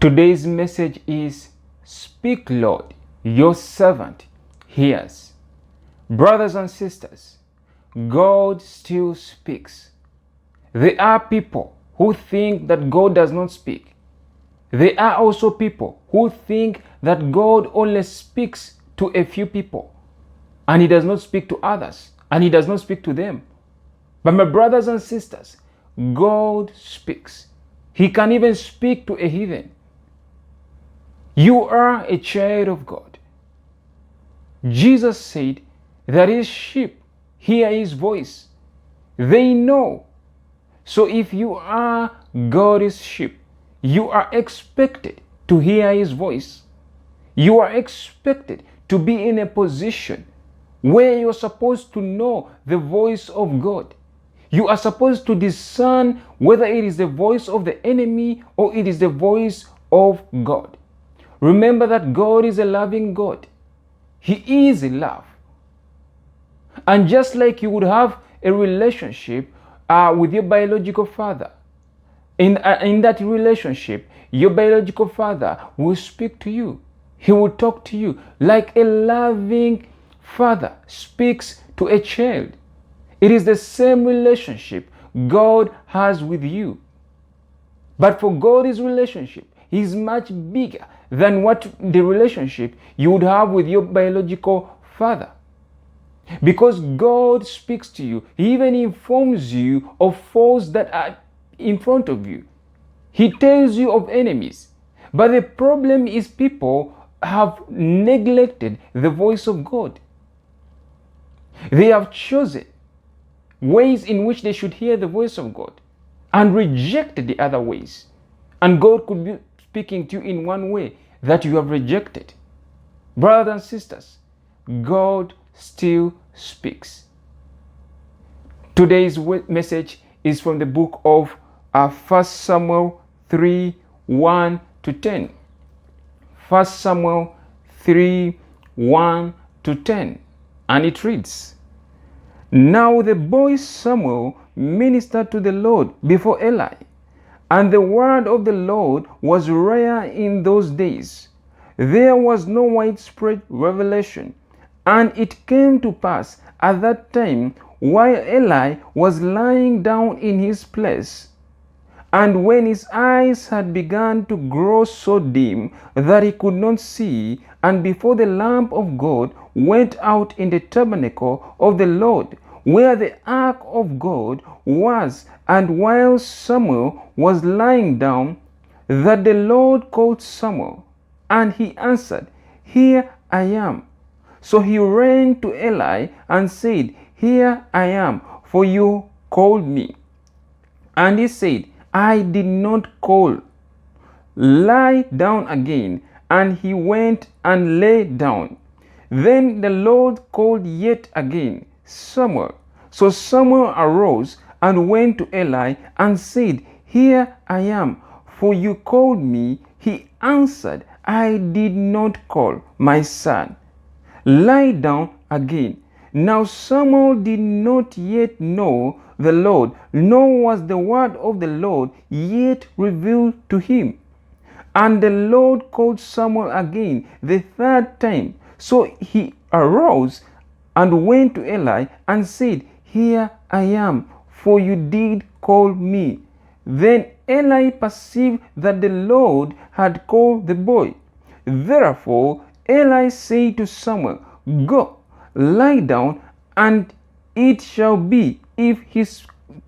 Today's message is, Speak, Lord, your servant hears. Brothers and sisters, God still speaks. There are people who think that God does not speak. There are also people who think that God only speaks to a few people and He does not speak to others and He does not speak to them. But my brothers and sisters, God speaks. He can even speak to a heathen. You are a child of God. Jesus said that His sheep hear His voice. They know. So if you are God's sheep, you are expected to hear His voice. You are expected to be in a position where you're supposed to know the voice of God. You are supposed to discern whether it is the voice of the enemy or it is the voice of God. Remember that God is a loving God. He is love. And just like you would have a relationship with your biological father, in that relationship, your biological father will speak to you. He will talk to you like a loving father speaks to a child. It is the same relationship God has with you. But for God's relationship is much bigger than what the relationship you would have with your biological father. Because God speaks to you, He even informs you of foes that are in front of you. He tells you of enemies. But the problem is people have neglected the voice of God. They have chosen ways in which they should hear the voice of God and rejected the other ways. And God could be speaking to you in one way that you have rejected. Brothers and sisters, God still speaks. Today's message is from the book of 1 Samuel 3, 1 to 10. 1 Samuel 3, 1 to 10. And it reads, Now the boy Samuel ministered to the Lord before Eli, and the word of the Lord was rare in those days. There was no widespread revelation. And it came to pass at that time, while Eli was lying down in his place, and when his eyes had begun to grow so dim that he could not see, and before the lamp of God went out in the tabernacle of the Lord, where the ark of God was, and while Samuel was lying down, that the Lord called Samuel, and he answered, Here I am. So he ran to Eli and said, Here I am, for you called me. And he said, I did not call. Lie down again. And he went and lay down. Then the Lord called yet again, Samuel. So Samuel arose and went to Eli and said, Here I am, for you called me. He answered, I did not call, my son. Lie down again. Now Samuel did not yet know the Lord, nor was the word of the Lord yet revealed to him. And the Lord called Samuel again the third time. So he arose and went to Eli and said, Here I am, for you did call me. Then Eli perceived that the Lord had called the boy. Therefore Eli said to Samuel, Go, lie down, and it shall be, if he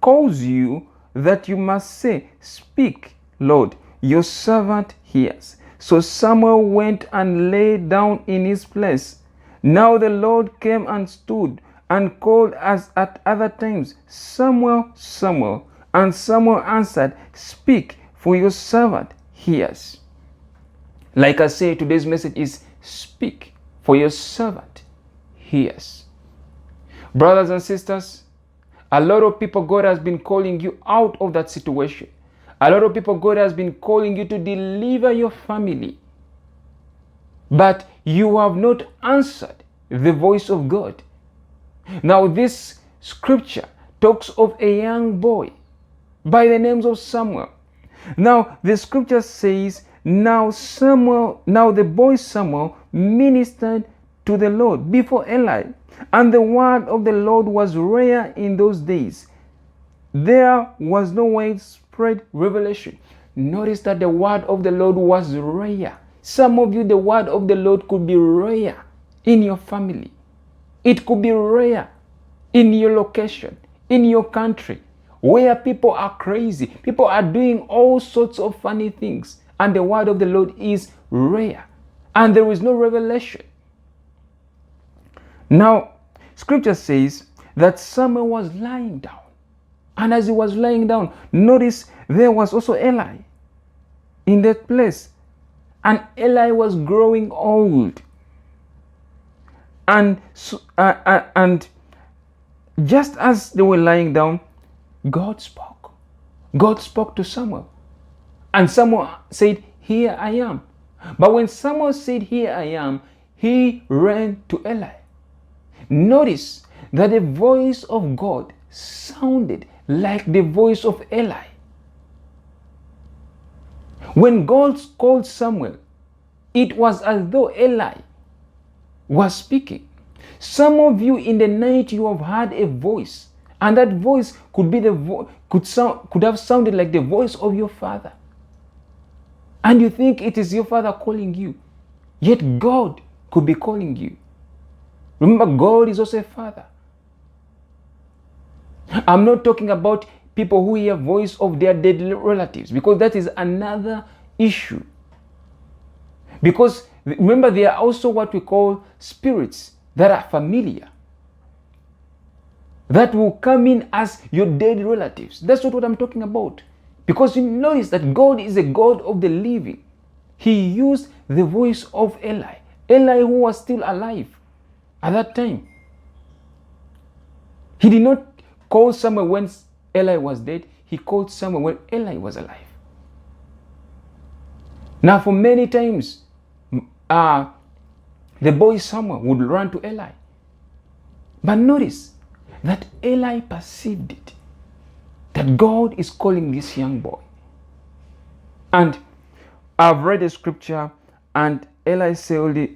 calls you, that you must say, Speak, Lord, your servant hears. So Samuel went and lay down in his place. Now the Lord came and stood and called as at other times, Samuel, Samuel. And Samuel answered, Speak, for your servant hears. Like I say, today's message is, Speak, for your servant hears. Brothers and sisters, a lot of people, God has been calling you out of that situation. A lot of people, God has been calling you to deliver your family. But you have not answered the voice of God. Now this scripture talks of a young boy by the name of Samuel. Now the scripture says now the boy Samuel ministered to the Lord before Eli, and the word of the Lord was rare in those days. There was no widespread revelation. Notice that the word of the Lord was rare. Some of you, the word of the Lord could be rare in your family. It could be rare in your location, in your country, where people are crazy. People are doing all sorts of funny things, and the word of the Lord is rare, and there is no revelation. Now, scripture says that Samuel was lying down, and as he was lying down, notice there was also Eli in that place, and Eli was growing old. And just as they were lying down, God spoke. God spoke to Samuel. And Samuel said, "Here I am." But when Samuel said, "Here I am," he ran to Eli. Notice that the voice of God sounded like the voice of Eli. When God called Samuel, it was as though Eli was speaking. Some of you in the night, you have heard a voice, and that voice could be could have sounded like the voice of your father, and you think it is your father calling you, yet God could be calling you. Remember, God is also a father. I'm not talking about people who hear voice of their dead relatives, because that is another issue. Because remember, there are also what we call spirits that are familiar, that will come in as your dead relatives. That's not what I'm talking about. Because you notice that God is a God of the living. He used the voice of Eli. Eli, who was still alive at that time. He did not call Samuel when Eli was dead. He called Samuel when Eli was alive. Now, for many times, the boy Samuel would run to Eli. But notice that Eli perceived it, that God is calling this young boy. And I've read the scripture, and Eli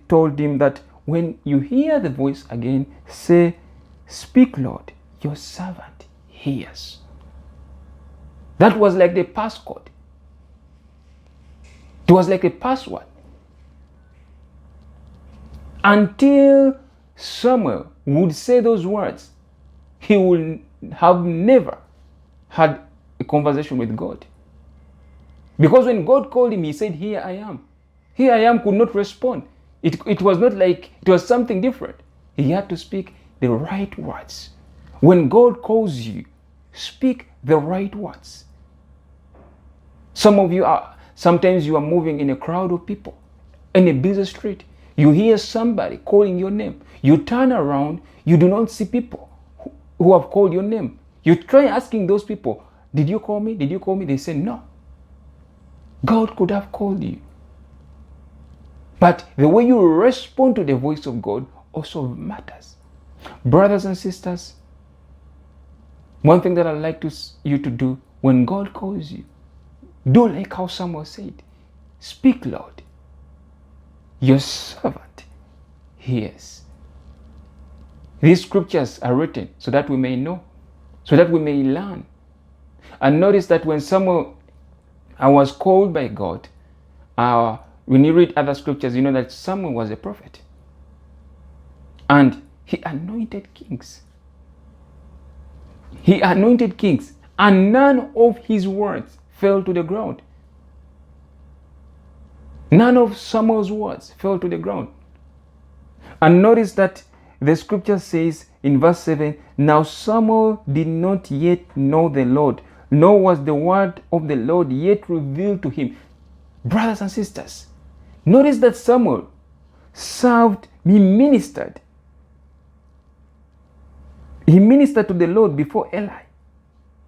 told him that when you hear the voice again, say, "Speak, Lord, your servant hears." That was like the passcode. It was like a password. Until Samuel would say those words, he would have never had a conversation with God. Because when God called him, he said, "Here I am." "Here I am" could not respond. It was not like it was something different. He had to speak the right words. When God calls you, speak the right words. Sometimes you are moving in a crowd of people, in a busy street. You hear somebody calling your name. You turn around, you do not see people who have called your name. You try asking those people, "Did you call me? Did you call me?" They say, "No." God could have called you. But the way you respond to the voice of God also matters. Brothers and sisters, one thing that I'd like you to do when God calls you, do like how Samuel said, "Speak, Lord, your servant hears." These scriptures are written so that we may know, so that we may learn. And notice that when Samuel was called by God, when you read other scriptures, you know that Samuel was a prophet. And he anointed kings. He anointed kings, and none of his words fell to the ground. None of Samuel's words fell to the ground. And notice that the scripture says in verse 7, "Now Samuel did not yet know the Lord, nor was the word of the Lord yet revealed to him." Brothers and sisters, notice that Samuel served, he ministered. He ministered to the Lord before Eli.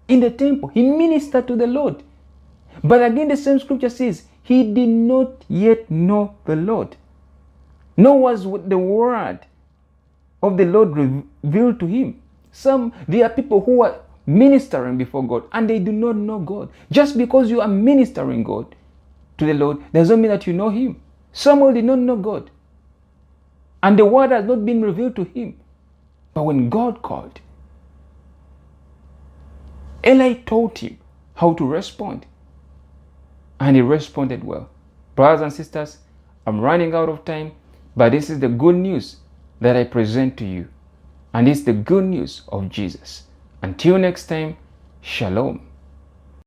In the temple, he ministered to the Lord. But again, the same scripture says, he did not yet know the Lord, nor was the word of the Lord revealed to him. There are people who are ministering before God, and they do not know God. Just because you are ministering God to the Lord doesn't mean that you know him. Samuel did not know God. And the word has not been revealed to him. But when God called, Eli taught him how to respond. And he responded well. Brothers and sisters, I'm running out of time, but this is the good news that I present to you. And it's the good news of Jesus. Until next time, shalom.